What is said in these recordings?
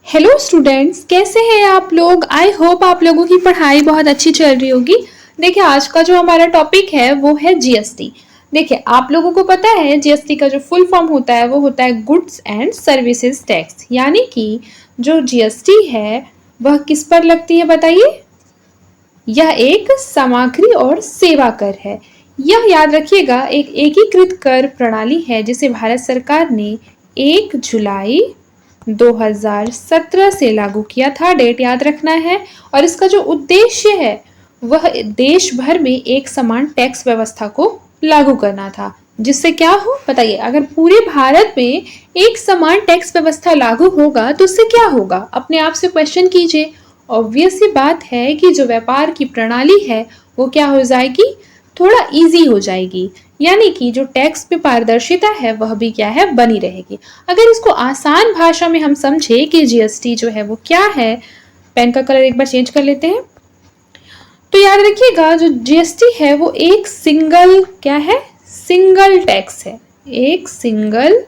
Hello students, कैसे हैं आप लोग। आई होप आप लोगों की पढ़ाई बहुत अच्छी चल रही होगी। देखिए, आज का जो हमारा टॉपिक है वो है जीएसटी। देखिए, आप लोगों को पता है जीएसटी का जो फुल फॉर्म होता है वो होता है गुड्स एंड सर्विसेज टैक्स। यानी कि जो जीएसटी है वह किस पर लगती है बताइए। यह एक सामग्री और सेवा कर है। यह याद रखिएगा एक एकीकृत कर प्रणाली है जिसे भारत सरकार ने 1 जुलाई 2017 से लागू किया था। डेट याद रखना है। और इसका जो उद्देश्य है वह देश भर में एक समान टैक्स व्यवस्था को लागू करना था। जिससे क्या हो बताइए, अगर पूरे भारत में एक समान टैक्स व्यवस्था लागू होगा तो उससे क्या होगा, अपने आप से क्वेश्चन कीजिए। ऑब्वियस सी बात है कि जो व्यापार की प्रणाली है वो क्या हो जाएगी, थोड़ा इजी हो जाएगी। यानी कि जो टैक्स में पारदर्शिता है वह भी क्या है, बनी रहेगी। अगर इसको आसान भाषा में हम समझे कि जीएसटी जो है वो क्या है, पेन का कलर एक बार चेंज कर लेते हैं। तो याद रखिएगा जो जीएसटी है वो एक सिंगल क्या है, सिंगल टैक्स है। एक सिंगल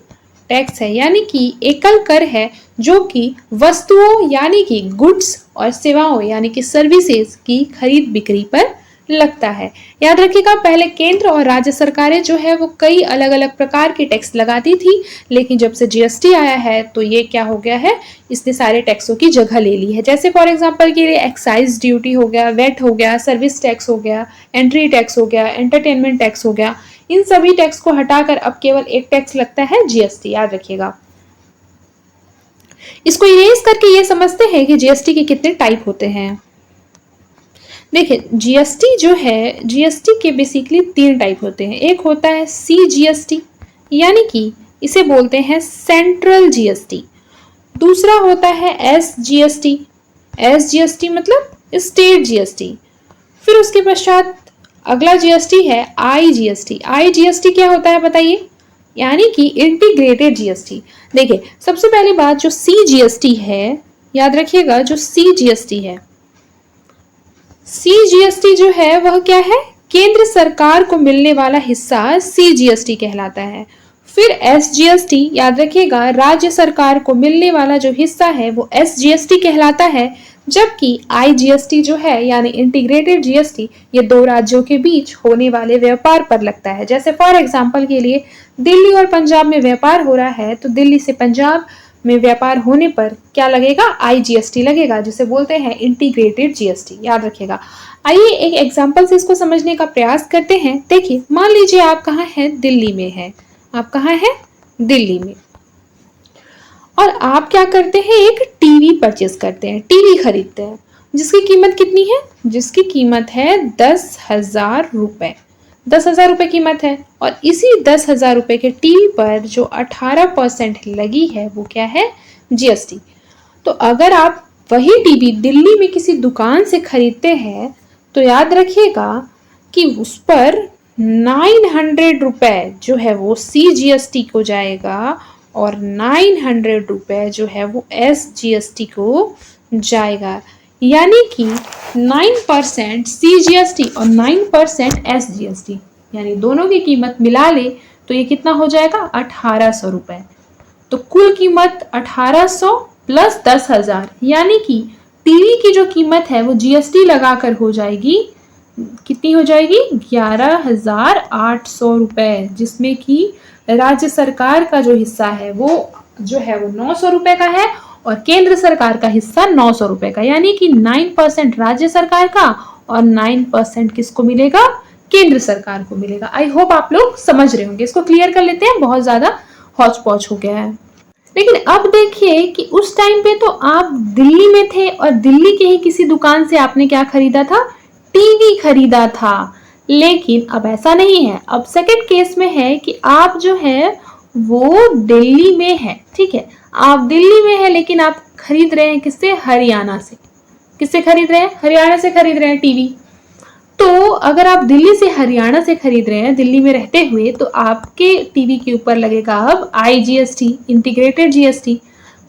टैक्स है यानी कि एकल कर है जो कि वस्तुओं यानी कि गुड्स और सेवाओं यानी कि सर्विसेज की खरीद बिक्री पर लगता है। याद रखिएगा पहले केंद्र और राज्य सरकारें जो है वो कई अलग अलग प्रकार के टैक्स लगाती थी, लेकिन जब से जीएसटी आया है तो ये क्या हो गया है, इसने सारे टैक्सों की जगह ले ली है। जैसे फॉर एग्जांपल के लिए एक्साइज ड्यूटी हो गया, वेट हो गया, सर्विस टैक्स हो गया, एंट्री टैक्स हो गया, एंटरटेनमेंट टैक्स हो गया। इन सभी टैक्स को हटाकर अब केवल एक टैक्स लगता है, जीएसटी। याद रखिएगा। इसको इरेज करके ये समझते हैं कि जीएसटी के कितने टाइप होते हैं। देखिए, जीएसटी जो है, जीएसटी के बेसिकली 3 टाइप होते हैं। एक होता है सीजीएसटी यानी कि इसे बोलते हैं सेंट्रल जीएसटी। दूसरा होता है एसजीएसटी। एसजीएसटी मतलब स्टेट जीएसटी। फिर उसके पश्चात अगला जीएसटी है आईजीएसटी। आईजीएसटी क्या होता है बताइए, यानी कि इंटीग्रेटेड जीएसटी। देखिए, सबसे पहली बात जो सीजीएसटी है, याद रखिएगा जो सीजीएसटी है, सीजीएसटी जो है वह क्या है, केंद्र सरकार को मिलने वाला हिस्सा सीजीएसटी कहलाता है। फिर एसजीएसटी, याद रखिएगा राज्य सरकार को मिलने वाला जो हिस्सा है वो एसजीएसटी कहलाता है। जबकि आईजीएसटी जो है यानी इंटीग्रेटेड जीएसटी, ये 2 राज्यों के बीच होने वाले व्यापार पर लगता है। जैसे फॉर एग्जांपल के लिए दिल्ली और पंजाब में व्यापार हो रहा है तो दिल्ली से पंजाब में व्यापार होने पर क्या लगेगा, आईजीएसटी लगेगा, जिसे बोलते हैं इंटीग्रेटेड जीएसटी। याद रखिएगा। आइए एक एग्जांपल से इसको समझने का प्रयास करते हैं। देखिए, मान लीजिए आप कहाँ हैं, दिल्ली में हैं। आप कहाँ हैं, दिल्ली में। और आप क्या करते हैं, एक टीवी परचेज करते हैं, टीवी खरीदते हैं, जिसकी कीमत कितनी है, जिसकी कीमत है 10,000 रुपए। 10,000 रुपए कीमत है। और इसी 10,000 रुपए के टीवी पर जो 18% लगी है वो क्या है, जीएसटी। तो अगर आप वही टीवी दिल्ली में किसी दुकान से खरीदते हैं तो याद रखिएगा कि उस पर 900 रुपए जो है वो सीजीएसटी को जाएगा और 900 रुपए जो है वो एसजीएसटी को जाएगा। यानी कि 9% सीजीएसटी और 9% एसजीएसटी, यानी दोनों की कीमत मिला ले तो ये कितना हो जाएगा, 1800 रुपए। तो कुल कीमत 1800 प्लस 10,000, यानी कि टीवी की जो कीमत है वो जीएसटी लगाकर हो जाएगी, कितनी हो जाएगी, 11,800 रुपए। जिसमें कि राज्य सरकार का जो हिस्सा है वो जो है वो 900 रुपए का है और केंद्र सरकार का हिस्सा 900 रुपए का। यानी कि 9% राज्य सरकार का और 9% किसको मिलेगा, केंद्र सरकार को मिलेगा। आई होप आप लोग समझ रहे होंगे। इसको क्लियर कर लेते हैं, बहुत ज्यादा हौच पौच हो गया है। लेकिन अब देखिए कि उस टाइम पे तो आप दिल्ली में थे और दिल्ली के ही किसी दुकान से आपने क्या खरीदा था, टीवी खरीदा था। लेकिन अब ऐसा नहीं है। अब सेकंड केस में है कि आप जो है वो दिल्ली में है, ठीक है, आप दिल्ली में है लेकिन आप खरीद रहे हैं किससे, हरियाणा से। किससे खरीद रहे हैं, हरियाणा से खरीद रहे हैं टीवी। तो अगर आप दिल्ली से हरियाणा से खरीद रहे हैं दिल्ली में रहते हुए, तो आपके टीवी के ऊपर लगेगा अब आईजीएसटी, इंटीग्रेटेड जीएसटी।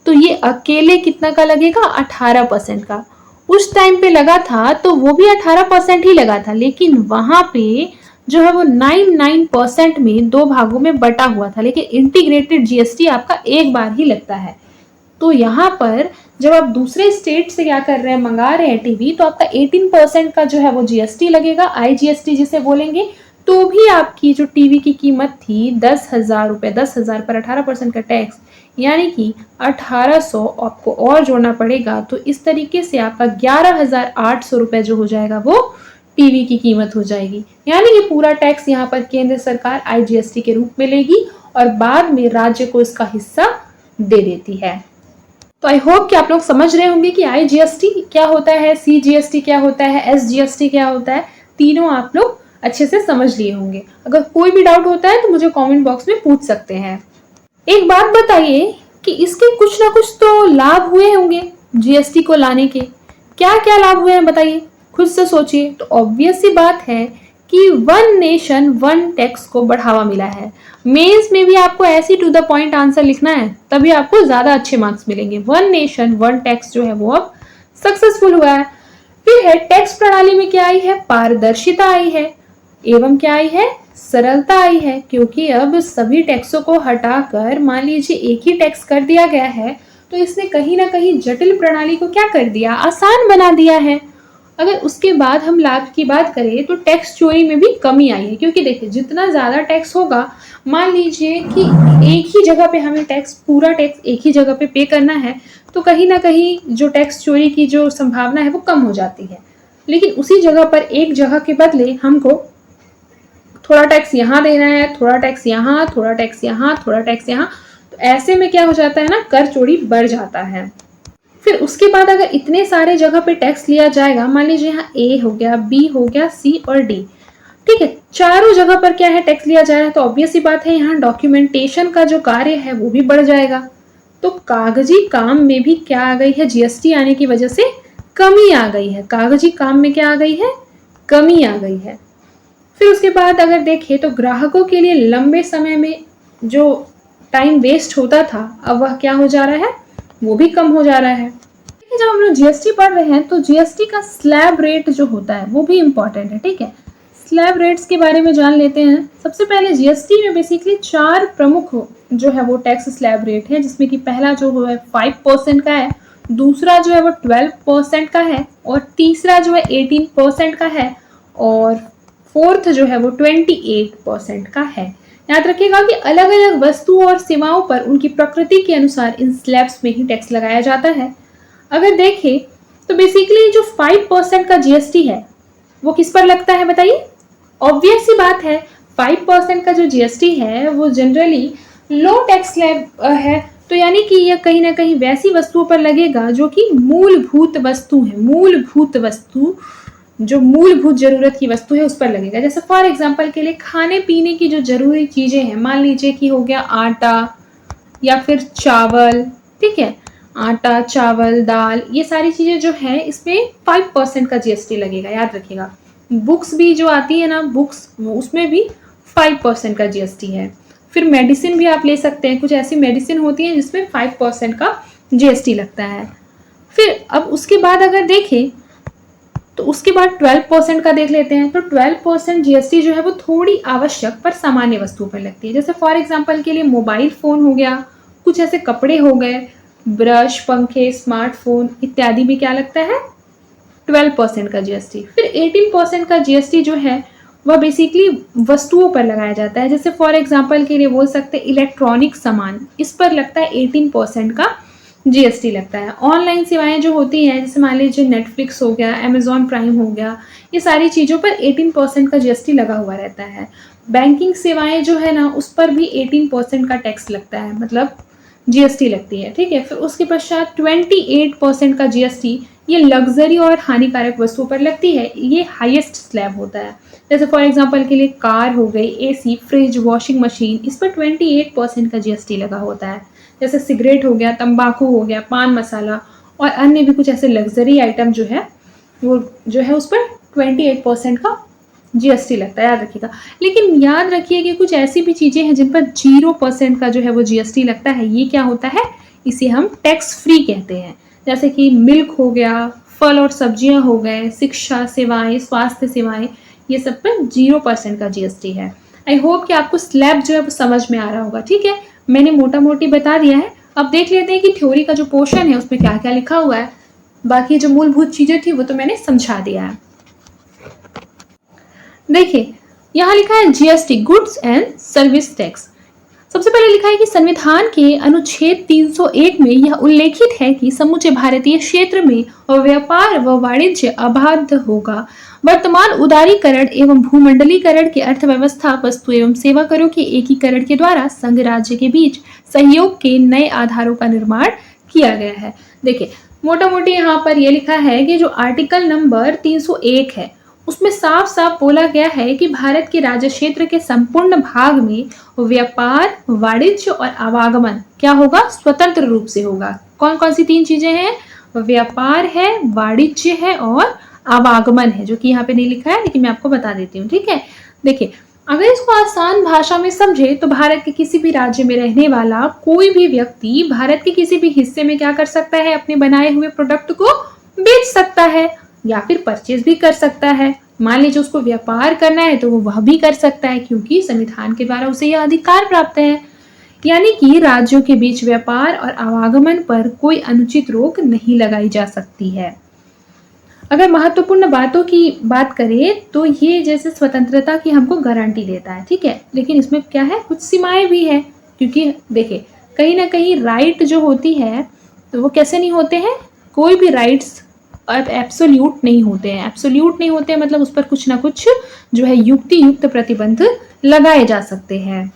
तो ये अकेले कितना का लगेगा, 18% का। उस टाइम पे लगा था तो वो भी 18% ही लगा था, लेकिन वहां पे जो है वो 9% में 2 भागों में बटा हुआ था। लेकिन इंटीग्रेटेड जीएसटी आपका एक बार ही लगता है। तो यहाँ पर जब आप दूसरे स्टेट से क्या कर रहे हैं, मंगा रहे हैं टीवी, तो आपका 18% का जो है वो जीएसटी लगेगा, IGST जिसे बोलेंगे। तो भी आपकी जो टीवी की कीमत थी 10,000 रुपये, 10,000 पर 18% का टैक्स, यानी कि 1800 आपको और जोड़ना पड़ेगा। तो इस तरीके से आपका 11,800 रुपये जो हो जाएगा वो टीवी की कीमत हो जाएगी। यानी कि पूरा टैक्स यहाँ पर केंद्र सरकार IGST के रूप में लेगी और बाद में राज्य को इसका हिस्सा दे देती है। तो आई होप कि आप लोग समझ रहे होंगे कि IGST क्या होता है, CGST क्या होता है, SGST क्या होता है। तीनों आप लोग अच्छे से समझ लिए होंगे। अगर कोई भी डाउट होता है तो मुझे कमेंट बॉक्स में पूछ सकते हैं। एक बात बताइए कि इसके कुछ ना कुछ तो लाभ हुए होंगे GST को लाने के। क्या क्या लाभ हुए हैं बताइए, खुद से सोचिए। तो ऑब्वियस सी बात है कि वन नेशन वन टैक्स को बढ़ावा मिला है। मेंस में भी आपको ऐसी टू द पॉइंट आंसर लिखना है, तभी आपको ज्यादा अच्छे मार्क्स मिलेंगे। वन नेशन वन टैक्स जो है वो अब सक्सेसफुल हुआ है। फिर है टैक्स प्रणाली में क्या आई है, पारदर्शिता आई है, एवं क्या आई है, सरलता आई है। क्योंकि अब सभी टैक्सों को हटाकर मान लीजिए एक ही टैक्स कर दिया गया है, तो इसने कहीं ना कहीं जटिल प्रणाली को क्या कर दिया, आसान बना दिया है। अगर उसके बाद हम लाभ की बात करें तो टैक्स चोरी में भी कमी आई है। क्योंकि देखिए जितना ज़्यादा टैक्स होगा, मान लीजिए कि एक ही जगह पे हमें पूरा टैक्स एक ही जगह पे पे करना है, तो कहीं ना कहीं जो टैक्स चोरी की जो संभावना है वो कम हो जाती है। लेकिन उसी जगह पर एक जगह के बदले हमको थोड़ा टैक्स यहाँ देना है, थोड़ा टैक्स यहाँ, थोड़ा टैक्स यहाँ, थोड़ा टैक्स यहाँ, तो ऐसे में क्या हो जाता है ना, कर चोरी बढ़ जाता है। फिर उसके बाद अगर इतने सारे जगह पे टैक्स लिया जाएगा, मान लीजिए यहाँ A हो गया, B हो गया, C और D, ठीक है, चारों जगह पर क्या है टैक्स लिया जा रहा है, तो ऑब्वियस सी बात है यहाँ डॉक्यूमेंटेशन का जो कार्य है वो भी बढ़ जाएगा। तो कागजी काम में भी क्या आ गई है, GST आने की वजह से कमी आ गई है। कागजी काम में क्या आ गई है, कमी आ गई है। फिर उसके बाद अगर देखें तो ग्राहकों के लिए लंबे समय में जो टाइम वेस्ट होता था, अब वह क्या हो जा रहा है, वो भी कम हो जा रहा है। जब हम लोग GST पढ़ रहे हैं तो GST का स्लैब रेट जो होता है वो भी इम्पोर्टेंट है, ठीक है। स्लैब रेट्स के बारे में जान लेते हैं। सबसे पहले GST में बेसिकली 4 प्रमुख जो है वो टैक्स स्लैब रेट है, जिसमें कि पहला जो है 5% का है, दूसरा जो है वो 12% का है, और तीसरा जो है 18% का है, और फोर्थ जो है वो 28% का है। याद रखिएगा कि अलग अलग वस्तुओं और सेवाओं पर उनकी प्रकृति के अनुसार इन स्लैब्स में ही टैक्स लगाया जाता है। अगर देखें तो बेसिकली जो 5% का GST है वो किस पर लगता है बताइए। ऑब्वियस सी बात है 5% का जो GST है वो जनरली लो टैक्स स्लैब है। तो यानी कि यह कहीं ना कहीं वैसी वस्तुओं पर लगेगा जो कि मूलभूत वस्तु है, मूलभूत वस्तु जो मूलभूत जरूरत की वस्तु है उस पर लगेगा। जैसे फॉर एग्जांपल के लिए खाने पीने की जो जरूरी चीजें हैं, मान लीजिए कि हो गया आटा या फिर चावल, ठीक है, आटा, चावल, दाल, ये सारी चीजें जो है इसमें 5% का GST लगेगा, याद रखिएगा। बुक्स भी जो आती है ना, बुक्स, उसमें भी 5% का GST है। फिर मेडिसिन भी आप ले सकते हैं, कुछ ऐसी मेडिसिन होती है जिसमें 5% का GST लगता है। फिर अब उसके बाद अगर देखें तो उसके बाद 12% का देख लेते हैं। तो 12% GST जो है वो थोड़ी आवश्यक पर सामान्य वस्तुओं पर लगती है। जैसे फॉर एग्जांपल के लिए मोबाइल फ़ोन हो गया, कुछ ऐसे कपड़े हो गए, ब्रश, पंखे, स्मार्टफोन इत्यादि में क्या लगता है, 12% का GST। फिर 18% का GST जो है वह बेसिकली वस्तुओं पर लगाया जाता है। जैसे फॉर एग्जांपल के लिए बोल सकते हैं इलेक्ट्रॉनिक सामान, इस पर लगता है 18% का GST लगता है। ऑनलाइन सेवाएं जो होती हैं, जैसे मान लीजिए नेटफ्लिक्स हो गया, अमेजॉन प्राइम हो गया, ये सारी चीज़ों पर 18% का GST लगा हुआ रहता है। बैंकिंग सेवाएं जो है ना, उस पर भी 18% का टैक्स लगता है, मतलब GST लगती है, ठीक है। फिर उसके पश्चात 28% का GST ये लग्जरी और हानिकारक वस्तुओं पर लगती है, ये हाईएस्ट स्लैब होता है। जैसे फॉर एग्जांपल के लिए कार हो गई, AC, फ्रिज, वॉशिंग मशीन, इस पर 28% का GST लगा होता है। जैसे सिगरेट हो गया, तंबाकू हो गया, पान मसाला और अन्य भी कुछ ऐसे लग्जरी आइटम जो है वो जो है उस पर 28% का GST लगता है, याद रखिएगा। लेकिन याद रखिए कि कुछ ऐसी भी चीज़ें हैं जिन पर 0% का जो है वो GST लगता है। ये क्या होता है, इसे हम टैक्स फ्री कहते हैं। जैसे कि मिल्क हो गया, फल और सब्जियां हो गए, शिक्षा सेवाएं, स्वास्थ्य सेवाएं, ये सब पर 0% का GST है। आई होप कि आपको स्लैब जो है वो समझ में आ रहा होगा, ठीक है। मैंने मोटा मोटी बता दिया है, अब देख लेते हैं कि थ्योरी का जो पोर्शन है उसमें क्या क्या लिखा हुआ है। बाकी जो मूलभूत चीजें थी वो तो मैंने समझा दिया है। देखिए यहाँ लिखा है GST, goods and service tax. सबसे पहले लिखा है कि संविधान के अनुच्छेद 301 में यह उल्लेखित है कि समूचे भारतीय क्षेत्र में व्यापार व वाणिज्य अबाध होगा। वर्तमान उदारीकरण एवं भूमंडलीकरण की अर्थव्यवस्था वस्तु एवं सेवा करों के एकीकरण के द्वारा संघ राज्य के बीच सहयोग के नए आधारों का निर्माण किया गया है। देखिए मोटा मोटी यहाँ पर यह लिखा है कि जो आर्टिकल नंबर 301 है उसमें साफ साफ बोला गया है कि भारत के राज्य क्षेत्र के संपूर्ण भाग में व्यापार, वाणिज्य और आवागमन क्या होगा, स्वतंत्र रूप से होगा। कौन कौन सी 3 चीजें हैं, व्यापार है, वाणिज्य है और आवागमन है, जो कि यहाँ पे नहीं लिखा है लेकिन मैं आपको बता देती हूँ। ठीक है, देखिए अगर इसको आसान भाषा में समझे तो भारत के किसी भी राज्य में रहने वाला कोई भी व्यक्ति भारत के किसी भी हिस्से में क्या कर सकता है, अपने बनाए हुए प्रोडक्ट को बेच सकता है या फिर परचेज भी कर सकता है। मान लीजिए उसको व्यापार करना है तो वो वह भी कर सकता है क्योंकि संविधान के द्वारा उसे यह अधिकार प्राप्त है। यानी कि राज्यों के बीच व्यापार और आवागमन पर कोई अनुचित रोक नहीं लगाई जा सकती है। अगर महत्वपूर्ण बातों की बात करें तो ये जैसे स्वतंत्रता की हमको गारंटी देता है, ठीक है, लेकिन इसमें क्या है, कुछ सीमाएं भी है। क्योंकि देखिए कहीं ना कहीं राइट जो होती है तो वो कैसे नहीं होते हैं, कोई भी राइट्स एब्सोल्यूट नहीं होते हैं। एब्सोल्यूट नहीं होते हैं मतलब उस पर कुछ ना कुछ जो है युक्ति युक्त प्रतिबंध लगाए जा सकते हैं।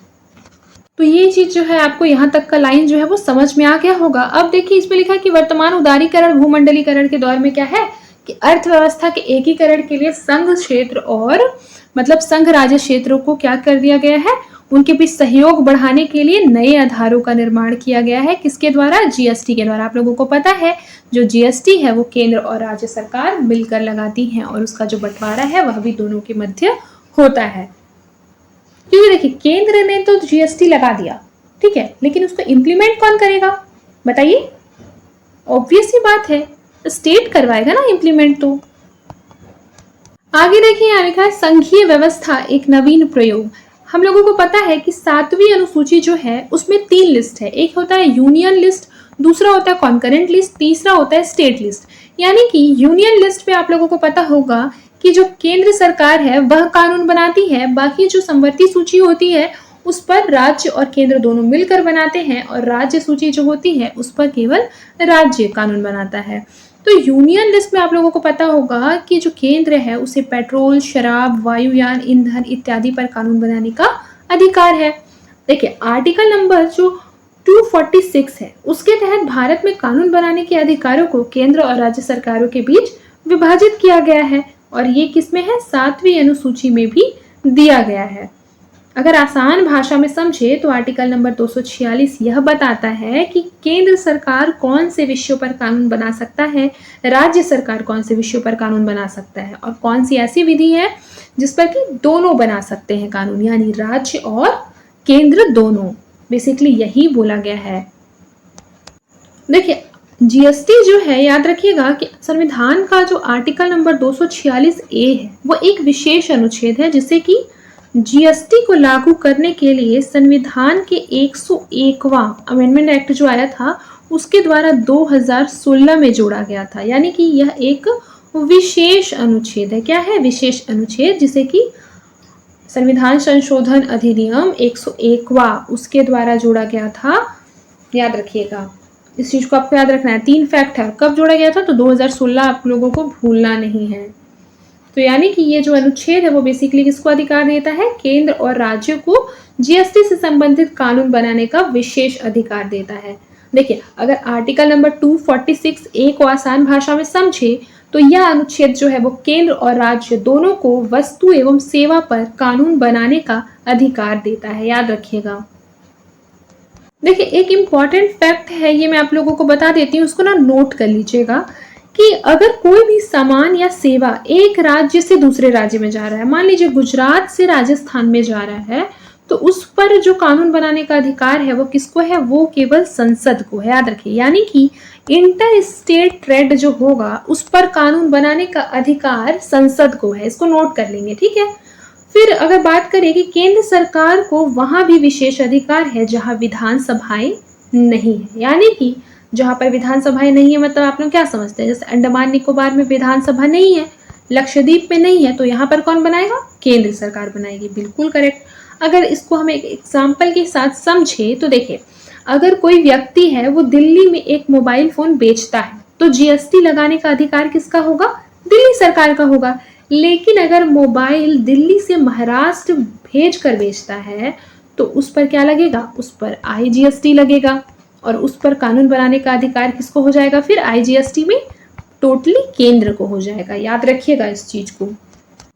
तो ये चीज जो है आपको यहाँ तक का लाइन जो है वो समझ में आ गया होगा। अब देखिए इसमें लिखा है कि वर्तमान उदारीकरण भूमंडलीकरण के दौर में क्या है कि अर्थव्यवस्था के एकीकरण के लिए संघ क्षेत्र और मतलब संघ राज्य क्षेत्रों को क्या कर दिया गया है, उनके बीच सहयोग बढ़ाने के लिए नए आधारों का निर्माण किया गया है। किसके द्वारा, जीएसटी के द्वारा। आप लोगों को पता है जो जीएसटी है वो केंद्र और राज्य सरकार मिलकर लगाती हैं और उसका जो बंटवारा है वह भी दोनों के मध्य होता है। क्योंकि देखिए केंद्र ने तो जीएसटी लगा दिया, ठीक है, लेकिन उसको इम्प्लीमेंट कौन करेगा बताइए, ऑब्वियस ही बात है स्टेट करवाएगा ना इम्प्लीमेंट। तो आगे देखिए यहाँ लिखा है संघीय व्यवस्था एक नवीन प्रयोग। हम लोगों को पता है कि 7वीं अनुसूची जो है उसमें 3 लिस्ट है, एक होता है यूनियन लिस्ट, दूसरा होता है कॉन्करेंट लिस्ट, तीसरा होता है स्टेट लिस्ट। यानी कि यूनियन लिस्ट पे आप लोगों को पता होगा कि जो केंद्र सरकार है वह कानून बनाती है, बाकी जो समवर्ती सूची होती है उस पर राज्य और केंद्र दोनों मिलकर बनाते हैं और राज्य सूची जो होती है उस पर केवल राज्य कानून बनाता है। तो यूनियन लिस्ट में आप लोगों को पता होगा कि जो केंद्र है उसे पेट्रोल, शराब, वायुयान, ईंधन इत्यादि पर कानून बनाने का अधिकार है। देखिए आर्टिकल नंबर जो 246 है उसके तहत भारत में कानून बनाने के अधिकारों को केंद्र और राज्य सरकारों के बीच विभाजित किया गया है और ये किसमें है, 7वीं अनुसूची में भी दिया गया है। अगर आसान भाषा में समझे तो आर्टिकल नंबर 246 यह बताता है कि केंद्र सरकार कौन से विषयों पर कानून बना सकता है, राज्य सरकार कौन से विषयों पर कानून बना सकता है और कौन सी ऐसी विधि है जिस पर कि दोनों बना सकते हैं कानून, यानी राज्य और केंद्र दोनों। बेसिकली यही बोला गया है। देखिए जीएसटी जो है याद रखिएगा कि संविधान का जो आर्टिकल नंबर 246A है वो एक विशेष अनुच्छेद है जिससे कि जीएसटी को लागू करने के लिए संविधान के 101वां अमेंडमेंट एक्ट जो आया था उसके द्वारा 2016 में जोड़ा गया था। यानी कि यह एक विशेष अनुच्छेद है। क्या है, विशेष अनुच्छेद, जिसे कि संविधान संशोधन अधिनियम 101वां उसके द्वारा जोड़ा गया था। याद रखिएगा इस चीज को, आपको याद रखना है। 3 फैक्ट है, कब जोड़ा गया था तो 2016, आप लोगों को भूलना नहीं है। तो यानी कि ये जो अनुच्छेद है वो बेसिकली किसको अधिकार देता है, केंद्र और राज्यों को जीएसटी से संबंधित कानून बनाने का विशेष अधिकार देता है। देखिए अगर आर्टिकल नंबर 246A को आसान भाषा में समझे तो यह अनुच्छेद जो है वो केंद्र और राज्य दोनों को वस्तु एवं सेवा पर कानून बनाने का अधिकार देता है। याद रखिएगा। देखिए एक इम्पॉर्टेंट फैक्ट है, ये मैं आप लोगों को बता देती हूँ, उसको ना नोट कर लीजिएगा कि अगर कोई भी सामान या सेवा एक राज्य से दूसरे राज्य में जा रहा है, मान लीजिए गुजरात से राजस्थान में जा रहा है, तो उस पर जो कानून बनाने का अधिकार है वो किसको है, वो केवल संसद को है। याद रखिए, यानी कि इंटर स्टेट ट्रेड जो होगा उस पर कानून बनाने का अधिकार संसद को है। इसको नोट कर लेंगे, ठीक है। फिर अगर बात करें कि केंद्र सरकार को वहां भी विशेष अधिकार है जहां विधानसभाएं नहीं है। यानी कि जहाँ पर विधानसभाएं नहीं है, मतलब आप लोग क्या समझते हैं, जैसे अंडमान निकोबार में विधानसभा नहीं है, लक्षद्वीप में नहीं है, तो यहाँ पर कौन बनाएगा? केंद्र सरकार बनाएगी। बिल्कुल करेक्ट। अगर इसको हम एक एग्जाम्पल के साथ समझे तो देखिए, अगर कोई व्यक्ति है वो दिल्ली में एक मोबाइल फोन बेचता है तो जीएसटी लगाने का अधिकार किसका होगा? दिल्ली सरकार का होगा। लेकिन अगर मोबाइल दिल्ली से महाराष्ट्र भेज कर बेचता है तो उस पर क्या लगेगा? उस पर आईजीएसटी लगेगा। और उस पर कानून बनाने का अधिकार किसको हो जाएगा? फिर आईजीएसटी में टोटली केंद्र को हो जाएगा। याद रखिएगा इस चीज को।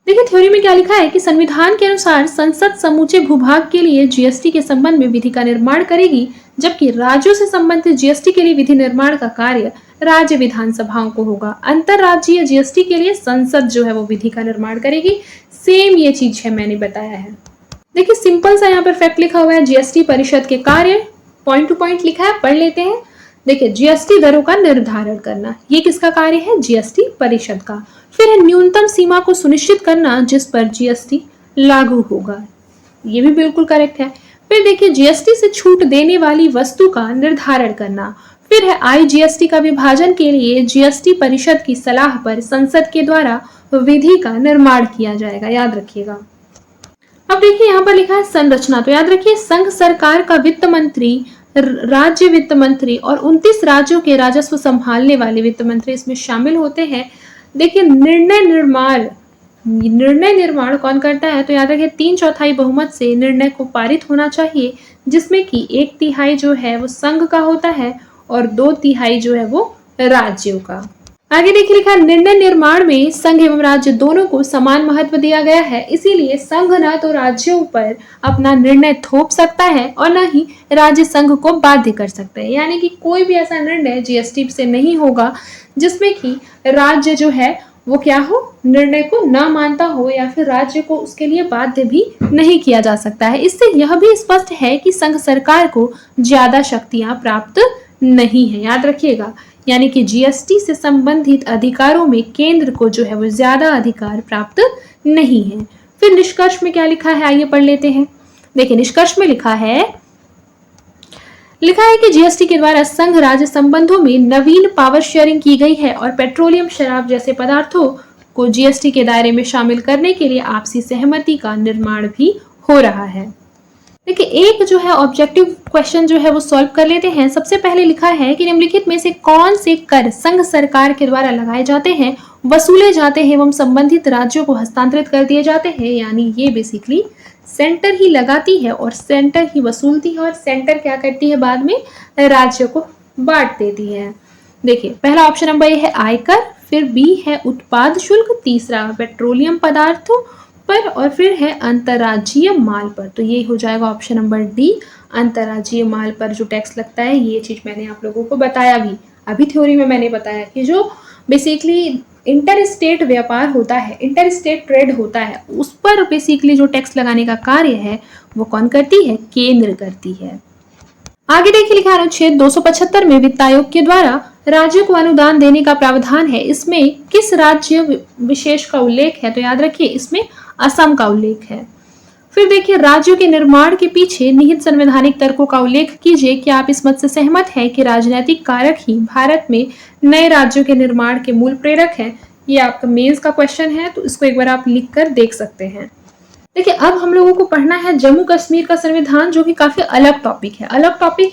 देखिए थ्योरी में क्या लिखा है कि संविधान के अनुसार संसद समूचे भूभाग के लिए जीएसटी के संबंध में विधि का निर्माण करेगी, जबकि राज्यों से संबंधित जीएसटी के लिए विधि निर्माण का कार्य राज्य विधानसभाओं को होगा। अंतरराज्यीय जीएसटी के लिए संसद जो है वो विधि का निर्माण करेगी। सेम ये चीज है मैंने बताया है। देखिए सिंपल सा यहाँ पर फैक्ट लिखा हुआ है, जीएसटी परिषद के कार्य पॉइंट टू पॉइंट लिखा है, पढ़ लेते हैं। देखिए जीएसटी दरों का निर्धारण करना, ये किसका कार्य है? जीएसटी परिषद का। फिर है न्यूनतम सीमा को सुनिश्चित करना जिस पर जीएसटी लागू होगा, ये भी बिल्कुल करेक्ट है। फिर देखिए जीएसटी से छूट देने वाली वस्तु का निर्धारण करना। फिर है आईजीएसटी का विभाजन के लिए जीएसटी परिषद की सलाह पर संसद के द्वारा विधि का निर्माण किया जाएगा। याद रखिएगा। अब देखिए यहाँ पर लिखा है संरचना, तो याद रखिए संघ सरकार का वित्त मंत्री, राज्य वित्त मंत्री और 29 राज्यों के राजस्व संभालने वाले वित्त मंत्री इसमें शामिल होते हैं। देखिए निर्णय निर्माण कौन करता है? तो याद रखिए 3/4 बहुमत से निर्णय को पारित होना चाहिए, जिसमें कि 1/3 जो है वो संघ का होता है और 2/3 जो है वो राज्यों का। आगे देखिए लिखा है निर्णय निर्माण में संघ एवं राज्य दोनों को समान महत्व दिया गया है, इसीलिए संघ न तो राज्यों पर अपना निर्णय थोप सकता है और न ही राज्य संघ को बाध्य कर सकते हैं। यानी कि कोई भी ऐसा निर्णय जीएसटी से नहीं होगा जिसमें कि राज्य जो है वो क्या हो, निर्णय को ना मानता हो या फिर राज्य को उसके लिए बाध्य भी नहीं किया जा सकता है। इससे यह भी स्पष्ट है कि संघ सरकार को ज्यादा शक्तियां प्राप्त नहीं है। याद रखिएगा, यानी कि जीएसटी से संबंधित अधिकारों में केंद्र को जो है वो ज्यादा अधिकार प्राप्त नहीं है। फिर निष्कर्ष में क्या लिखा है, आइए पढ़ लेते हैं। देखिए निष्कर्ष में लिखा है कि जीएसटी के द्वारा संघ राज्य संबंधों में नवीन पावर शेयरिंग की गई है और पेट्रोलियम, शराब जैसे पदार्थों को जीएसटी के दायरे में शामिल करने के लिए आपसी सहमति का निर्माण भी हो रहा है। देखिए एक जो है ऑब्जेक्टिव क्वेश्चन जो है वो सॉल्व कर लेते हैं। सबसे पहले लिखा है कि निम्नलिखित में से कौन से कर संघ सरकार के द्वारा लगाए जाते हैं, वसूले जाते हैं एवं संबंधित राज्यों को हस्तांतरित कर दिए जाते हैं। यानी ये बेसिकली सेंटर ही लगाती है और सेंटर ही वसूलती है और सेंटर क्या करती है, बाद में राज्य को बांट देती है। देखिए पहला ऑप्शन नंबर ये है आयकर, फिर बी है उत्पाद शुल्क, तीसरा पेट्रोलियम पदार्थों पर और फिर है अंतर्राज्यीय माल पर। तो ये हो जाएगा ऑप्शन नंबर डी, अंतर्राज्यीय माल पर जो टैक्स लगता है। ये चीज मैंने आप लोगों को बताया भी, अभी थ्योरी में मैंने बताया कि जो बेसिकली इंटर स्टेट व्यापार होता है, इंटर स्टेट ट्रेड होता है, उस पर बेसिकली जो टैक्स लगाने का कार्य है वो कौन करती है? केंद्र करती है। आगे देखिए लिखा अनुच्छेद 275 में वित्त आयोग के द्वारा राज्यों को अनुदान देने का प्रावधान है, इसमें किस राज्य विशेष का उल्लेख है? तो याद रखिए इसमें असम का उल्लेख है। फिर देखिए राज्यों के निर्माण के पीछे निहित संवैधानिक तर्कों का उल्लेख कीजिए कि आप इस मत से सहमत हैं कि राजनीतिक कारक ही भारत में नए राज्यों के निर्माण के मूल प्रेरक हैं। ये आपका मेंस का क्वेश्चन है, तो इसको एक बार आप लिख कर देख सकते हैं। देखिए अब हम लोगों को पढ़ना है जम्मू कश्मीर का संविधान, जो कि काफी अलग टॉपिक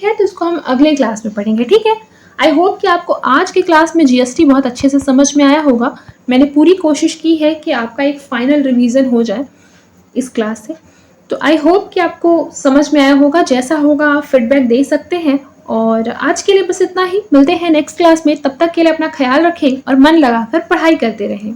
है, तो इसको हम अगले क्लास में पढ़ेंगे। ठीक है, आई होप कि आपको आज के क्लास में जीएसटी बहुत अच्छे से समझ में आया होगा। मैंने पूरी कोशिश की है कि आपका एक फाइनल रिवीजन हो जाए इस क्लास से। तो आई होप कि आपको समझ में आया होगा। जैसा होगा आप फीडबैक दे सकते हैं। और आज के लिए बस इतना ही, मिलते हैं नेक्स्ट क्लास में। तब तक के लिए अपना ख्याल रखें और मन लगाकर पढ़ाई करते रहें।